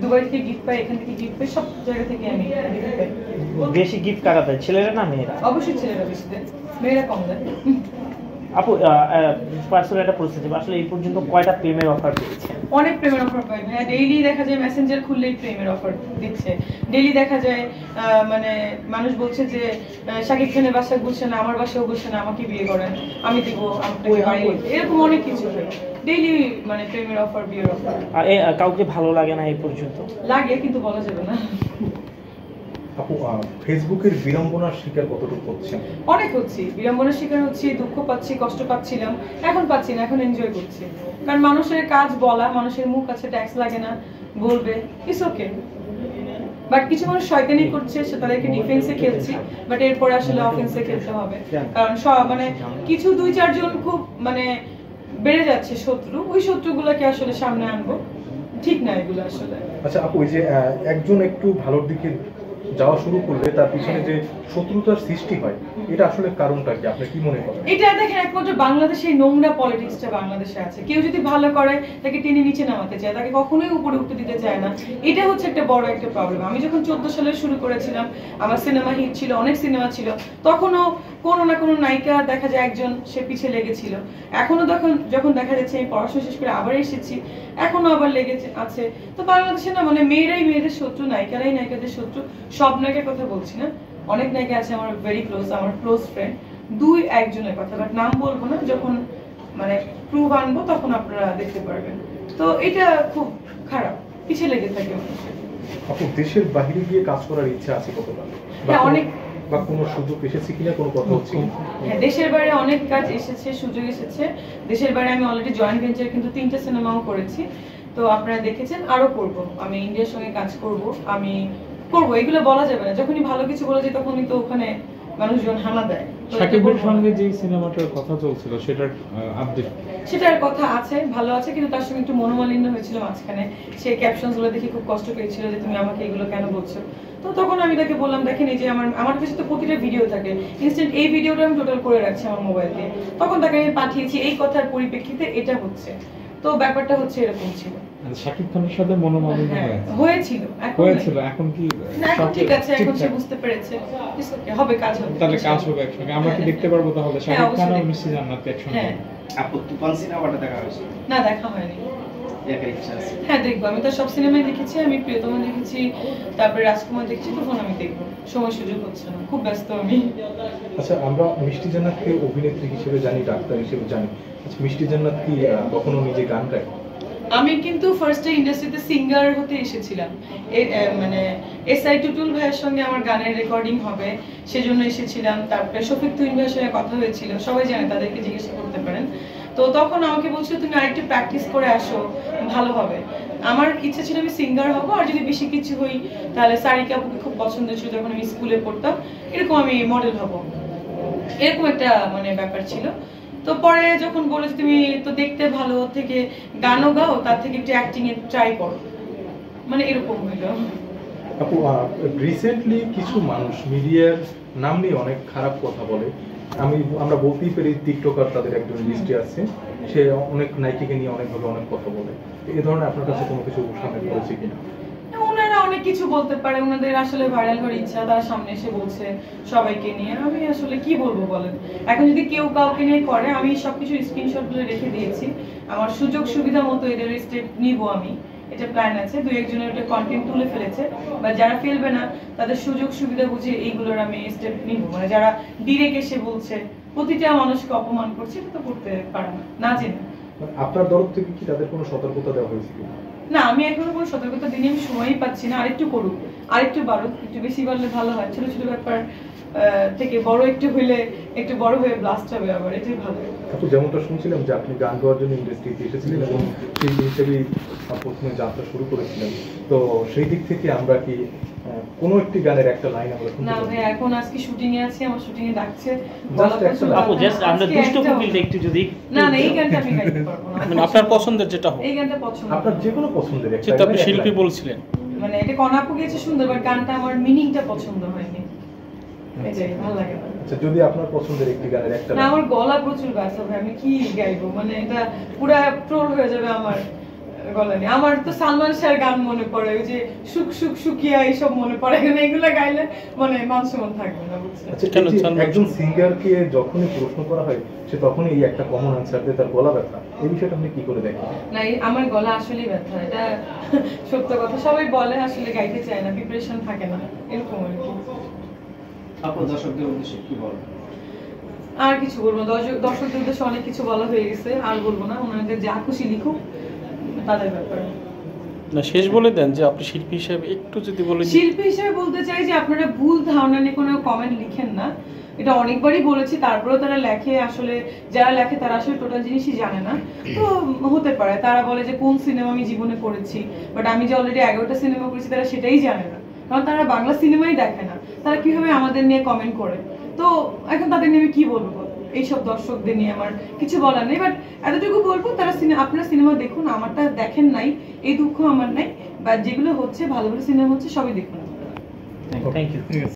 Dubai থেকে gift পাই, এখান থেকে গিফট পাই, সব জায়গা থেকে আমি গিফট পাই। বেশি গিফট কারা দেয়, ছেলেরা না মেয়েরা? অবশ্যই ছেলেরা বেশি দেয়, মেয়েরা কম দেয়। আপু পার্সোনাল একটা প্রশ্ন ছিল, আসলে এই পর্যন্ত কয়টা প্রেমের অফার পেয়েছেন? অনেক প্রেমের অফার পাই ভাইয়া, ডেইলি দেখা যায় মেসেঞ্জার খুললেই প্রেমের অফার দিচ্ছে। ডেইলি দেখা যায় মানে মানুষ বলছে যে শাকিব খানের বাসায় বলছে না, আমার বাসায়ও বলছে না, আমাকে বিয়ে করেন, আমি দিব আপনাকে বাড়ি, এরকম অনেক কিছু হয় ডেইলি, মানে প্রেমের অফার, বিয়ের অফার। কাউকে ভালো লাগে না এই পর্যন্ত? লাগে, কিন্তু বলা যাবে না। আপু ফেসবুকের বিড়ম্বনার শিকার কতটুকু হচ্ছেন? অনেক হচ্ছি, বিড়ম্বনার শিকার হচ্ছি, দুঃখ পাচ্ছি, কষ্ট পাচ্ছিলাম, এখন পাচ্ছি না, এখন এনজয় করছি। কারণ মানুষের কাজ বলা, মানুষের মুখ আছে, ট্যাক্স লাগে না, বলবে, ইটস ওকে। বাট কিছু মানুষ শয়তানি করছে, সে তাদেরকে ডিফেন্সে খেলছি, বাট এরপরে আসলে অফেন্সে খেলতে হবে। কারণ মানে কিছু 2-4 জন খুব মানে বেড়ে যাচ্ছে শত্রু, ওই শত্রুগুলোকে আসলে সামনে আনবো, ঠিক না এগুলো আসলে। আচ্ছা আপু, ওই যে একজন একটু ভালোর দিকে যাওয়া শুরু করলে তার পিছনে যে শত্রুতার সৃষ্টি হয়, এটা আসলে কারণটা কি, আপনি কি মনে করেন? এটা দেখেন, একমাত্র বাংলাদেশে নোংরা পলিটিক্সটা বাংলাদেশে আছে। কেউ যদি ভালো করে তাকে টেনে নিচে নামাতে চায়, তাকে কখনোই উপরে উঠতে দিতে চায় না। এটা হচ্ছে একটা বড় একটা প্রবলেম। আমি যখন 14 সালে শুরু করেছিলাম, আমার সিনেমা হিট ছিল, অনেক সিনেমা ছিল, তখনও কোনো না কোনো নায়িকা দেখা যায় একজন সে পিছে লেগেছিল। এখনো যখন দেখা যাচ্ছে আমি পড়াশোনা শেষ করে আবার এসেছি, এখনো আবার লেগে আছে। তো বাংলাদেশে না মানে মেয়েরাই মেয়েদের শত্রু, নায়িকারাই নায়িকাদের শত্রু। সব নায়িকার কথা বলছি না, অনেক নায়িকা আছে আমার ভেরি ক্লোজ, আমার ক্লোজ ফ্রেন্ড, 2-1 জনের কথা, বাট নাম বলবো না, যখন মানে প্রুফ আনবো তখন আপনারা দেখতে পারবেন। তো এটা খুব খারাপ, পিছিয়ে লেগে থাকে মানুষের। আপু দেশের বাইরে গিয়ে কাজ করার ইচ্ছা আছে কতটা, অনেক, বা কোনো সুযোগ এসেছে কিনা, কোনো কথা হচ্ছে? হ্যাঁ, দেশের বাইরে অনেক কাজ এসেছে, সুযোগ এসেছে। দেশের বাইরে আমি অলরেডি জয়েন্ট ভেঞ্চার কিন্তু 3টে সিনেমাও করেছি, তো আপনারা দেখেছেন, আরো করব। আমি ইন্ডিয়ার সঙ্গে কাজ করব, আমি করব, এগুলো বলা যাবে না। যখনই ভালো কিছু বলা যায় তখনই তো ওখানে মানুষজন হানা দেয়। শাকিবের সঙ্গে যে সিনেমাটার কথা চলছিল সেটার আপডেট? সেটার কথা আছে, ভালো আছে, কিন্তু তার সঙ্গে একটু মনোমালিন্য হয়েছিল মাঝখানে। সে ক্যাপশনস গুলো দেখে খুব কষ্ট পেয়েছিল যে তুমি আমাকে এগুলো কেন বলছো। তো তখন আমি তাকে বললাম, দেখেন এই যে আমার কাছে তো প্রতিটা ভিডিও থাকে, ইনস্ট্যান্ট এই ভিডিওটা আমি টোটাল করে রাখছি আমার মোবাইল দিয়ে। তখন তাকে আমি পাঠিয়েছি এই কথার পরিপ্রেক্ষিতে এটা হচ্ছে। তো ব্যাপারটা হচ্ছে এরকম ছিল। শাকিব খানের সাথে মনোমালিন্য হয়েছিল, এখন কি এখন ঠিক আছে? এখন সে বুঝতে পেরেছে, হবে, কাজ হবে। তাহলে কাজ হবে একসঙ্গে, আমরা কি দেখতে পারবো তাহলে শাকিব খান আর মিষ্টি জান্নাত একসঙ্গে? হ্যাঁ। আপু তুফান সিনেমাটা দেখা হয়েছে? না, দেখা হয়নি। দেখার ইচ্ছা আছে? হ্যাঁ, দেখবো। আমি তো সব সিনেমায় দেখেছি, আমি প্রিয়তমা দেখেছি, তারপরে রাজকুমার দেখেছি, তখন আমি দেখবো, সময় সুযোগ হচ্ছে না, খুব ব্যস্ত আমি। আচ্ছা, আমরা মিষ্টি জান্নাতকে অভিনেত্রী হিসেবে জানি, ডাক্তার হিসেবে জানি। আচ্ছা, মিষ্টি জান্নাত কি কখনো নিজে গান গায়? আমি কিন্তু ফার্স্টে ইন্ডাস্ট্রিতে সিঙ্গার হতে এসেছিলাম, মানে এসআই টুটুল ভাইয়ের সঙ্গে আমার গানের রেকর্ডিং হবে সেজন্য এসেছিলাম। তারপরে শফিক তুহিন ভাইয়ের সঙ্গে কথা হয়েছিল, সবাই জানে, তাদেরকে জিজ্ঞাসা করতে পারেন। তো তখন আমাকে বলছিল তুমি আরেকটু প্র্যাকটিস করে আসো, ভালো হবে। আমার ইচ্ছা ছিল আমি সিঙ্গার হব, আর যদি বেশি কিছু হই তাহলে সারিকা আপুকে খুব পছন্দ ছিল যখন আমি স্কুলে পড়তাম, এরকম আমি মডেল হব, এরকম একটা মানে ব্যাপার ছিল। তো পরে যখন বলেছে তুমি তো দেখতে ভালো, থেকে গানও গাও, তার থেকে একটু অ্যাক্টিং এ ট্রাই করো, মানে এরকম হইলো। আপু রিসেন্টলি কিছু মানুষ মিডিয়ার নাম নিয়ে অনেক খারাপ কথা বলে। আমরা বলতেই পারি টিকটকার তাদের একজন লিস্টে আছে, সে অনেক নায়িকাকে নিয়ে অনেকভাবে অনেক কথা বলে। এই ধরনের আপনার কাছে কোনো কিছু সামনে পড়েছে কিনা? ওনারা অনেক কিছু বলতে পারে, ওনাদের আসলে ভাইরাল হওয়ার ইচ্ছা, তারা সামনে এসে বলছে সবাইকে নিয়ে। আমি আসলে কি বলবো বলেন, এখন যদি কেউ কাউকে নিয়ে করে, আমি সবকিছু স্ক্রিনশট গুলো রেখে দিয়েছি, আমার সুযোগ সুবিধা মতো এদের স্টেপ নিব আমি, এটা প্ল্যান আছে। 2-1 জনের একটা কন্টেন্ট তুলে ফেলেছে, বা যারা ফেলবে না তাদের সুযোগ সুবিধা বুঝে এইগুলোর আমি স্টেপ নিব। মানে যারা ডিরেক্ট এসে বলছে প্রতিটা মানুষকে অপমান করছে, এটা তো করতে পারে না, না জেনে। আপনার তরফ থেকে কি তাদের কোনো সতর্কতা দেওয়া হয়েছে কিনা? না, আমি এখনো কোনো সতর্কতা দিনে, আমি সময়ই পাচ্ছি না। আরেকটু করুক, আরেকটু বাড়ুক, একটু বেশি বাড়লে ভালো হয়। ছোট ছোট ব্যাপার থেকে বড় একটু হইলে একটু বড় হয়ে ব্লাস্ট হবে, আবার এটাই ভালো। আপু যেমনটা শুনছিলাম যে আপনি গান গাওয়ার জন্য ইন্ডাস্ট্রিতে এসেছিলেন এবং সেই হিসেবেই প্রথমে যাত্রা শুরু করেছিলেন, তো সেই দিক থেকে আমরা কি কোনো একটি গানের একটা লাইন আমরা শুনতে না পারি? ভাই, এখন আজকে শুটিং এ আছি, আমার শুটিং এ ডাকছে। আপু জাস্ট আমরা দুষ্ট কোকিলটা একটু যদি না, এই গানটা আমি গাইতে পারবো না। মানে আপনার পছন্দের যেটা হোক, এই গানটা পছন্দ, আপনার যে কোনো পছন্দের একটা, যেটা আপনি শিল্পী বলছিলেন, মানে এটা কনাপু গেছে সুন্দর, বাট গানটা আমার মিনিংটা পছন্দ হয়নি, এটাই ভালো লাগে না। আচ্ছা, যদি আপনার পছন্দের একটি গানের একটা না, আমার গলা প্রচুর ব্যথা ভাই, আমি কি গাইবো, মানে এটা পুরো ট্রোল হয়ে যাবে আমার গলা নেই। আমার তো সালমান শাহর গান মনে পড়ে, ওই যে সুখ সুখ সুখিয়া এইসব মনে পড়ে, এগুলো গাইলে মানে মান সম্মান থাকবে না, বুঝছেন? আচ্ছা, কেন এই যে সালমান একজন সিঙ্গারকে যখনই প্রশ্ন করা হয় সে তখনই এই একটা কমন আনসার দেয় তার গলা ব্যথা, এই বিষয়টা আপনি কি করে দেখেন? না, আমার গলা আসলেই ব্যথা, এটা সত্য কথা। সবাই বলে আসলে গাইতে চায় না, প্রিপারেশন থাকে না, এরকম আর কি। আপু দর্শকদের উদ্দেশ্যে কি বলবেন? আর কিছু বলবো না, দর্শকদের উদ্দেশ্যে অনেক কিছু বলা হয়ে গেছে, আর বলবো না। ওনাদের যা খুশি লিখুক, তাদের ব্যাপারে। না, শেষ বলে দেন যে আপনি শিল্পী হিসেবে একটু যদি বলে দিন। শিল্পী হিসেবে বলতে চাই যে আপনারা ভুল ধারণা নিয়ে কোনো কমেন্ট লিখেন না। এটা অনেকবারই বলেছি, তারপরেও তারা লেখে, আসলে যারা লেখে তারা আসলে টোটাল জিনিসই জানে না। তো হতে পারে তারা বলে যে কোন সিনেমা আমি জীবনে করেছি, বাট আমি যে অলরেডি 11টা সিনেমা করেছি তারা সেটাই জানে না, কারণ তারা বাংলা সিনেমাই দেখে না। তারা কিভাবে আমাদের নিয়ে কমেন্ট করে? তো এখন তাদের নিয়ে আমি কি বলবো? এইসব দর্শকদের নিয়ে আমার কিছু বলার নেই, বাট এতটুকু বলবো তারা আপনারা সিনেমা দেখুন, আমারটা দেখেন নাই এই দুঃখ আমার নাই, বা যেগুলো হচ্ছে ভালো ভালো সিনেমা হচ্ছে সবই দেখুন। Thank you.